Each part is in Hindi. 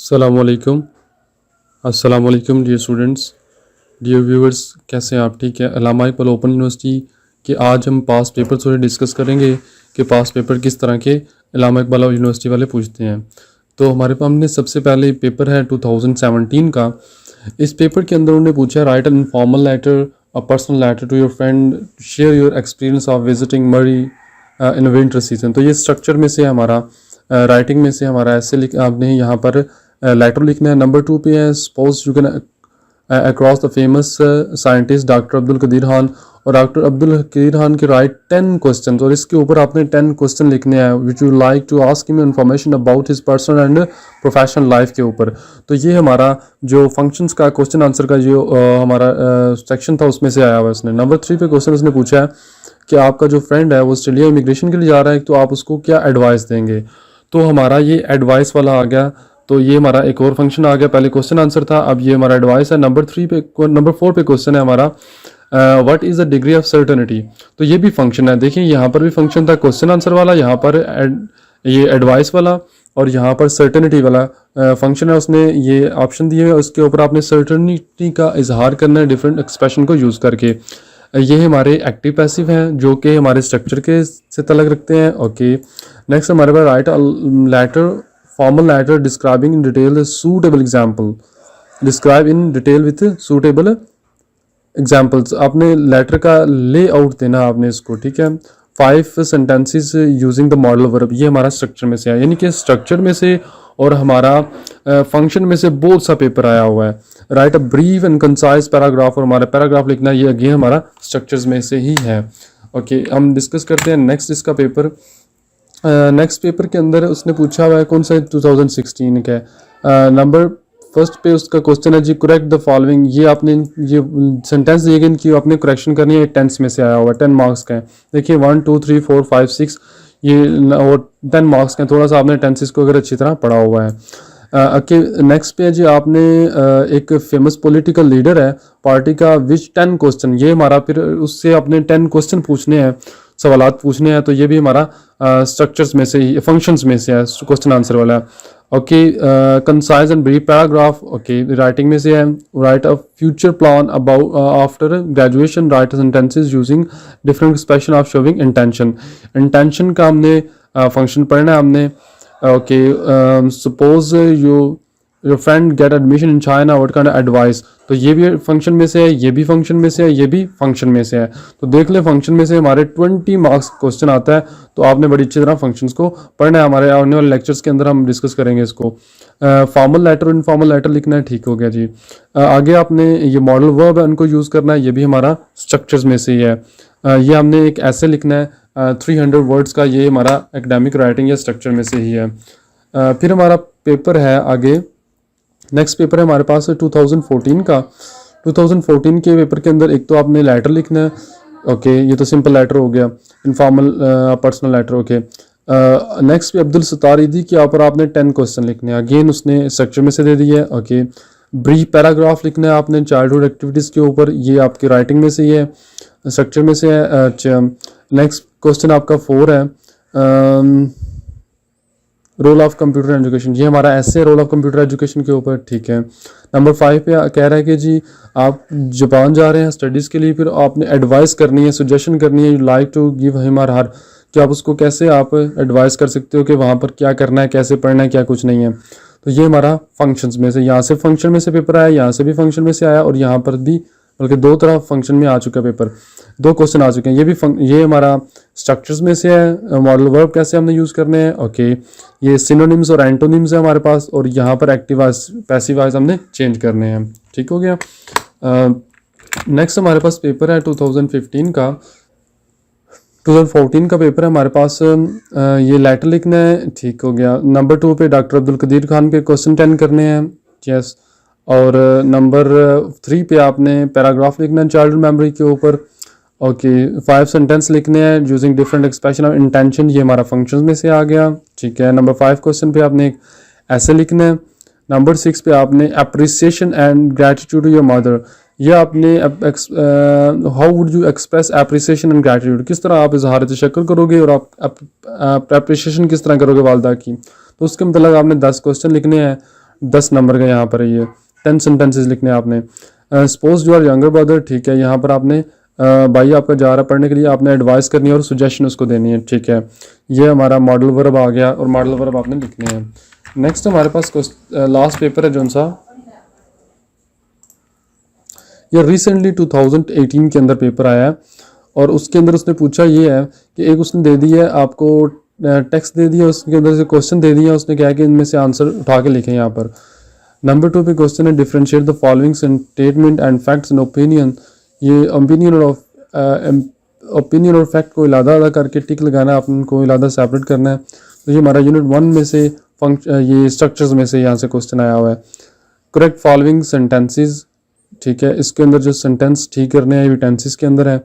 अस्सलामुअलैकुम अस्सलामुअलैकुम डियर स्टूडेंट्स, डियर व्यूअर्स, कैसे हैं आप? ठीक है। अल्लामा इकबाल ओपन यूनिवर्सिटी के आज हम पास पेपर थोड़े डिस्कस करेंगे कि पास पेपर किस तरह के अल्लामा इकबाल यूनिवर्सिटी वाले पूछते हैं। तो हमारे सामने सबसे पहले पेपर है 2017 का। इस पेपर के अंदर उन्होंने पूछा है right an informal letter, a personal letter to your friend, share your experience of visiting Murree in winter season. तो ये स्ट्रक्चर में से हमारा राइटिंग में से हमारा ऐसे लिख आपने यहाँ पर लेटर लिखना है। नंबर 2 पे है suppose you can across the famous scientist doctor Abdul Qadeer Khan, और डॉक्टर अब्दुल कदीर खान के राइट 10 क्वेश्चन, और इसके ऊपर आपने 10 क्वेश्चन लिखने हैं which you like to ask him information about his personal and professional life के ऊपर। तो ये हमारा जो फंक्शंस का क्वेश्चन आंसर का जो हमारा सेक्शन था उसमें से आया हुआ इसने। नंबर 3 पे क्वेश्चन उसने पूछा है कि आपका जो फ्रेंड है वो ऑस्ट्रेलिया इमिग्रेशन के लिए जा रहा है, तो आप उसको क्या एडवाइस देंगे। तो हमारा ये एडवाइस वाला आ गया। तो ये हमारा एक और फंक्शन आ गया। पहले क्वेश्चन आंसर था, अब ये हमारा एडवाइस है। नंबर 4 पे क्वेश्चन है हमारा what is the degree of certainty. तो ये भी फंक्शन है। देखिए यहाँ पर भी फंक्शन था क्वेश्चन आंसर वाला, यहाँ पर ये एडवाइस वाला, और यहाँ पर सर्टेनिटी वाला फंक्शन है। उसने ये ऑप्शन दिए हुए, उसके ऊपर आपने सर्टेनिटी का इजहार करना है डिफरेंट एक्सप्रेशन को यूज़ करके। ये हमारे एक्टिव पैसिव हैं जो कि हमारे स्ट्रक्चर के से तलक रखते हैं। ओके, नेक्स्ट हमारे पास write letter, formal letter describing in detail suitable example, describe in detail with suitable examples. आपने लेटर का लेआउट देना आपने इसको, ठीक है। 5 sentences using the modal verb, ये हमारा स्ट्रक्चर में से है, यानी कि स्ट्रक्चर में से और हमारा फंक्शन में से बहुत सा पेपर आया हुआ है। Right a brief and concise paragraph, और हमारा पैराग्राफ लिखना ये अगेन हमारा स्ट्रक्चर्स में से ही है। ओके, हम डिस्कस करते हैं नेक्स्ट इसका पेपर। नेक्स्ट पेपर के अंदर उसने पूछा हुआ है कौन सा 2016 का है। नंबर फर्स्ट पे उसका क्वेश्चन है जी करेक्ट द फॉलोइंग। ये आपने ये सेंटेंस दिए गए इनकी आपने करेक्शन करनी है। टेंस में से आया हुआ है, 10 मार्क्स का है। देखिए 1 2 3 4 5 6 ये और 10 मार्क्स का। थोड़ा सा आपने टेंसेस को अगर अच्छी तरह पढ़ा हुआ है। ओके, नेक्स्ट पे है जी आपने एक फेमस पॉलिटिकल लीडर है पार्टी का, विच 10 क्वेश्चन। ये हमारा फिर उससे आपने 10 क्वेश्चन पूछने हैं, सवालात पूछने हैं। तो ये भी हमारा स्ट्रक्चर्स में से ही, फंक्शंस में से है, क्वेश्चन आंसर वाला। Okay, concise and brief paragraph. Okay, writing में से है right a future plan about after graduation, right sentences using different expression of showing intention. Intention का हमने फंक्शन पढ़ना है हमने। Okay, suppose your friend get admission in China, what kind of advice. तो ये भी फंक्शन में से है, ये भी फंक्शन में से है, ये भी फंक्शन में से है। तो देख ले फंक्शन में से हमारे 20 मार्क्स क्वेश्चन आता है। तो आपने बड़ी अच्छी तरह फंक्शंस को पढ़ना है। हमारे आने वाले लेक्चर्स के अंदर हम डिस्कस करेंगे इसको। फॉर्मल लेटर और इनफॉर्मल लेटर लिखना है, ठीक हो गया जी। आगे आपने ये मॉडल वर्ब है उनको यूज़ करना है, ये भी हमारा स्ट्रक्चर्स में से ही है। ये हमने एक ऐसे लिखना है 300 वर्ड्स का, ये हमारा एकेडमिक राइटिंग या स्ट्रक्चर में से ही है। फिर हमारा पेपर है आगे, नेक्स्ट पेपर है हमारे पास 2014 का। 2014 के पेपर के अंदर एक तो आपने लेटर लिखना है। ओके, ये तो सिंपल लेटर हो गया, informal personal letter. Okay, next पे अब्दुल सत्तार ईदी के ऊपर आपने 10 क्वेश्चन लिखने हैं, अगेन उसने स्ट्रक्चर में से दे दिया है। ओके, ब्रीफ पैराग्राफ लिखना है आपने चाइल्डहुड एक्टिविटीज़ के ऊपर, ये आपकी राइटिंग में से ही है, स्ट्रक्चर में से है। अच्छा, नेक्स्ट क्वेश्चन आपका 4 है रोल ऑफ कंप्यूटर एजुकेशन, ये हमारा ऐसे रोल ऑफ कंप्यूटर एजुकेशन के ऊपर, ठीक है। नंबर 5 पे कह रहा है कि जी आप जापान जा रहे हैं स्टडीज़ के लिए, फिर आपने एडवाइस करनी है, सजेशन करनी है, you like to give him और हर, कि आप उसको कैसे आप एडवाइस कर सकते हो कि वहाँ पर क्या करना है, कैसे पढ़ना है, क्या कुछ नहीं है। तो ये हमारा फंक्शंस में से, यहाँ से फंक्शन में से पेपर आया, यहाँ से भी फंक्शन में से आया, और यहाँ पर भी बल्कि 2 तरफ फंक्शन में आ चुका है पेपर, 2 क्वेश्चन आ चुके हैं। ये भी ये हमारा स्ट्रक्चर्स में से है। मॉडल वर्ब कैसे हमने यूज़ करने हैं। ओके, ये सिनोनिम्स और एंटोनिम्स है हमारे पास, और यहाँ पर एक्टिव वॉइस पैसिव वॉइस हमने चेंज करने हैं, ठीक हो गया। नेक्स्ट हमारे पास पेपर है 2015 का। 2014 का पेपर है हमारे पास, ये लेटर लिखना है, ठीक हो गया। नंबर 2 पे डॉक्टर अब्दुल कदीर खान के क्वेश्चन 10 करने हैं, यस। और नंबर 3 पे आपने पैराग्राफ लिखना है चाइल्ड मेमोरी के ऊपर। ओके, 5 सेंटेंस लिखने हैं using different expression of intention, ये हमारा फंक्शंस में से आ गया, ठीक है। नंबर 5 क्वेश्चन पे आपने एक ऐसे लिखना है। नंबर 6 पे आपने appreciation and gratitude to your mother, ये आपने how would you express appreciation and gratitude, किस तरह आप इजहार तशक्कुर करोगे और आप अप्रिसिएशन किस तरह करोगे वालदा की। तो उसके मतलब आपने 10 क्वेश्चन लिखने हैं। 10 नंबर का यहाँ पर है ये 10 सेंटेंसेस लिखने हैं आपने। Suppose you are younger brother, ठीक है, यहाँ पर आपने भाई आपका जा रहा है पढ़ने के लिए, आपने एडवाइस करनी है और सजेशन उसको देनी है, ठीक है। ये हमारा मॉडल वर्ब आ गया और मॉडल वर्ब आपने लिखने हैं। नेक्स्ट हमारे पास लास्ट पेपर है जो सा ये रिसेंटली 2018 के अंदर पेपर आया है और उसके अंदर उसने पूछा ये है कि एक उसने दे दिया है आपको टेक्स्ट दे दिया, उसके अंदर से क्वेश्चन दे दिया, उसने क्या है कि इनमें से आंसर उठा के लिखे यहाँ पर। नंबर 2 पे क्वेश्चन है differentiate the following statement and facts and opinion. ये ओपिनियन और फैक्ट को इलादा करके टिक लगाना है, आपने उनको इलादा सेपरेट करना है। तो ये हमारा यूनिट 1 में से ये स्ट्रक्चर्स में से यहाँ से क्वेश्चन आया हुआ है। करेक्ट फॉलोइंग सेंटेंसेस, ठीक है, इसके अंदर जो सेंटेंस ठीक करने हैं ये टेंसेस के अंदर है।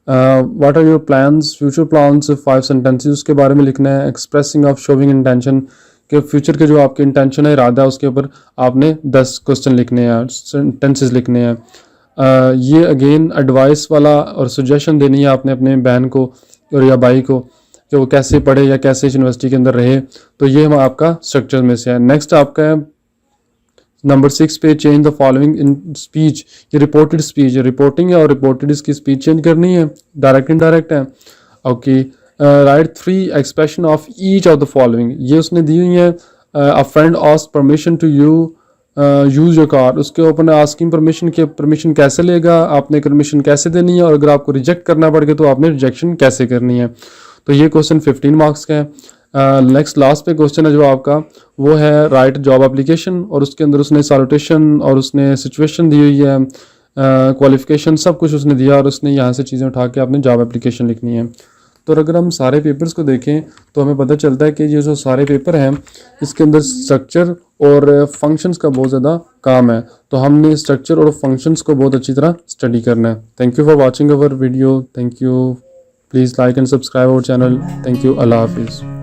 What are your plans, future plans 5 sentences उसके बारे में लिखना है। एक्सप्रेसिंग ऑफ शोविंग इंटेंशन के फ्यूचर के जो आपके इंटेंशन है, इरादा है, उसके ऊपर आपने 10 क्वेश्चन लिखने हैं, सेंटेंसेस लिखने हैं। ये अगेन एडवाइस वाला और सजेशन देनी है आपने अपने बहन को और या भाई को कि वो कैसे पढ़े या कैसे यूनिवर्सिटी के अंदर रहे। तो ये हम आपका स्ट्रक्चर में से है। नेक्स्ट आपका है नंबर 6 पे change the following in speech. ये रिपोर्टेड स्पीच है, रिपोर्टिंग है और रिपोर्टेड इसकी स्पीच चेंज करनी है, डायरेक्ट इनडायरेक्ट है। Okay, right 3 expression of each of the following. ये उसने दी हुई है। A friend asked permission to you use your car, उसके ऊपर आस्किंग परमिशन के परमिशन कैसे लेगा, आपने परमिशन कैसे देनी है, और अगर आपको रिजेक्ट करना पड़ गया तो आपने रिजेक्शन कैसे करनी है। तो ये क्वेश्चन 15 मार्क्स का है। नेक्स्ट लास्ट पे क्वेश्चन है जो आपका वो है राइट जॉब एप्लीकेशन, और उसके अंदर उसने सैलूटेशन और उसने सिचुएशन दी हुई है, क्वालिफिकेशन सब कुछ उसने दिया और उसने यहाँ से चीज़ें उठा के आपने जॉब एप्लीकेशन लिखनी है। तो अगर हम सारे पेपर्स को देखें तो हमें पता चलता है कि ये जो सारे पेपर हैं इसके अंदर स्ट्रक्चर और फंक्शंस का बहुत ज़्यादा काम है। तो हमने स्ट्रक्चर और फंक्शंस को बहुत अच्छी तरह स्टडी करना है। Thank you for watching our video. Thank you. Please like and subscribe our channel. Thank you. अल्लाह हाफिज़।